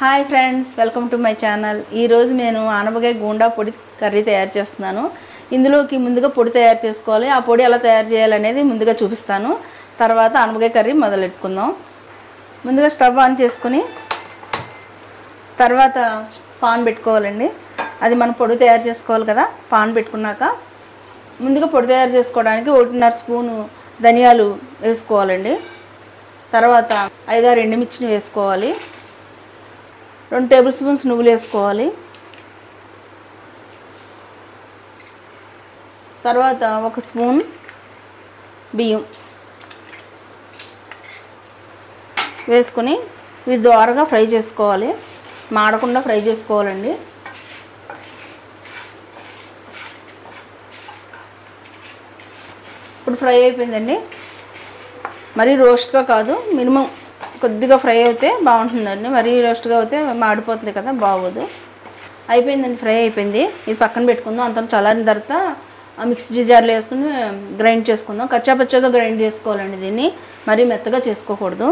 Hi friends, welcome to my channel. ఈరోజు నేను ఆనపకాయ గూండా పొడి కర్రీ తయారు చేస్తున్నాను. ఇందులోకి ముందుగా పొడి తయారు చేసుకోవాలి. ఆ పొడి ఎలా తయారు చేయాలనేది ముందుగా చూపిస్తాను. తర్వాత ఆనపకాయ కర్రీ మొదలెట్టుకుందాం. ముందుగా స్టవ్ ఆన్ చేసుకుని తర్వాత పాన్ పెట్టుకోవాలండి. అది మనం పొడి తయారు చేసుకోవాలి కదా. పాన్ పెట్టుకున్నాక ముందుగా పొడి తయారు చేసుకోవడానికి 1.5 స్పూను ధనియాలు వేసుకోవాలండి. తర్వాత 5-6 ఎండుమిర్చిని వేసుకోవాలి. 2 టేబుల్ స్పూన్స్ నువ్వులు వేసుకోవాలి. తర్వాత 1 స్పూన్ బియ్యం వేసుకొని ఇవి దోరగా ఫ్రై చేసుకోవాలి. మాడకుండా ఫ్రై చేసుకోవాలండి. ఇప్పుడు ఫ్రై అయిపోయిందండి. మరీ రోస్ట్గా కాదు, మినిమం కొద్దిగా ఫ్రై అయితే బాగుంటుందండి. మరీ రోస్ట్గా అయితే మాడిపోతుంది కదా, బాగోదు. అయిపోయిందండి, ఫ్రై అయిపోయింది. ఇది పక్కన పెట్టుకుందాం. అంత చల్లారిన తర్వాత మిక్సీ జార్లో వేసుకుని గ్రైండ్ చేసుకుందాం. కచ్చాపచ్చాగా గ్రైండ్ చేసుకోవాలండి. దీన్ని మరీ మెత్తగా చేసుకోకూడదు.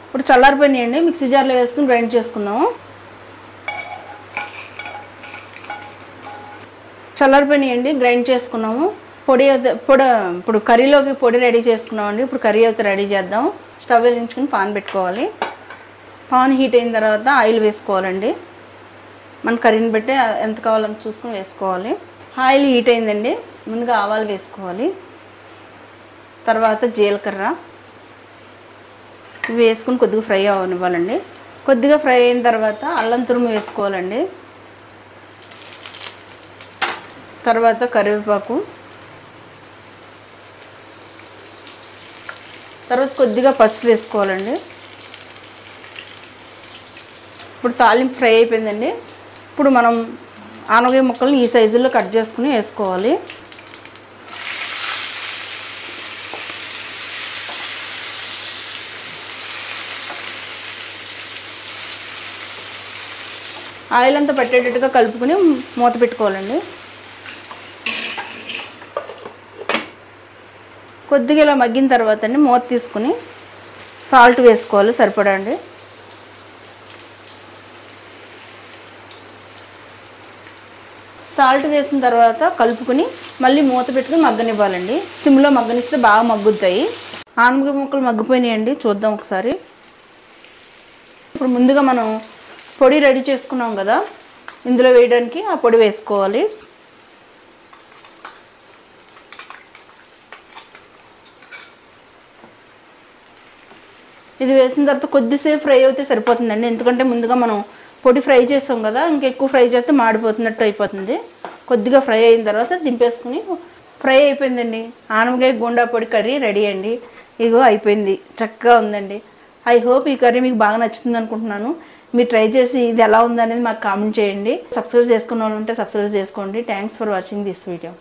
ఇప్పుడు చల్లారిపోయినాయండి, మిక్సీ జార్లో వేసుకుని గ్రైండ్ చేసుకుందాము. చల్లారిపోయినాయండి, గ్రైండ్ చేసుకున్నాము. పొడి ఇప్పుడు కర్రీలోకి పొడి రెడీ చేసుకున్నామండి. ఇప్పుడు కర్రీ అయితే రెడీ చేద్దాం. స్టవ్ వెలిగించుకుని పాన్ పెట్టుకోవాలి. పాన్ హీట్ అయిన తర్వాత ఆయిల్ వేసుకోవాలండి. మన కర్రీని బట్టి ఎంత కావాలని చూసుకుని వేసుకోవాలి. ఆయిల్ హీట్ అయిందండి. ముందుగా ఆవాలు వేసుకోవాలి. తర్వాత జీలకర్ర ఇవి వేసుకుని కొద్దిగా ఫ్రై అవనివ్వాలండి. కొద్దిగా ఫ్రై అయిన తర్వాత అల్లం తురుము వేసుకోవాలండి. తర్వాత కరివేపాకు, తర్వాత కొద్దిగా పసుపు వేసుకోవాలండి. ఇప్పుడు తాలింపు ఫ్రై అయిపోయిందండి. ఇప్పుడు మనం ఆనపకాయ ముక్కల్ని ఈ సైజుల్లో కట్ చేసుకుని వేసుకోవాలి. ఆయిల్ అంతా పట్టేటట్టుగా కలుపుకొని మూత పెట్టుకోవాలండి. కొద్దిగా ఇలా మగ్గిన తర్వాత అండి మూత తీసుకుని సాల్ట్ వేసుకోవాలి సరిపడా అండి. సాల్ట్ వేసిన తర్వాత కలుపుకొని మళ్ళీ మూత పెట్టుకుని మగ్గనివ్వాలండి. సిమ్లో మగ్గనిస్తే బాగా మగ్గుతాయి. ఆనపకాయ ముక్కలు మగ్గిపోయినాయండి, చూద్దాం ఒకసారి. ఇప్పుడు ముందుగా మనం పొడి రెడీ చేసుకున్నాం కదా, ఇందులో వేయడానికి ఆ పొడి వేసుకోవాలి. ఇది వేసిన తర్వాత కొద్దిసేపు ఫ్రై అయితే సరిపోతుందండి. ఎందుకంటే ముందుగా మనం పొడి ఫ్రై చేస్తాం కదా, ఇంకెక్కువ ఫ్రై చేస్తే మాడిపోతున్నట్టు అయిపోతుంది. కొద్దిగా ఫ్రై అయిన తర్వాత దింపేసుకుని ఫ్రై అయిపోయిందండి. ఆనపకాయ గూండా పొడి కర్రీ రెడీ అండి. ఇగో అయిపోయింది, చక్కగా ఉందండి. ఐ హోప్ ఈ కర్రీ మీకు బాగా నచ్చుతుంది అనుకుంటున్నాను. మీరు ట్రై చేసి ఇది ఎలా ఉందనేది మాకు కామెంట్ చేయండి. సబ్స్క్రైబ్ చేసుకున్న వాళ్ళు ఉంటే సబ్స్క్రైబ్ చేసుకోండి. Thanks for watching this video.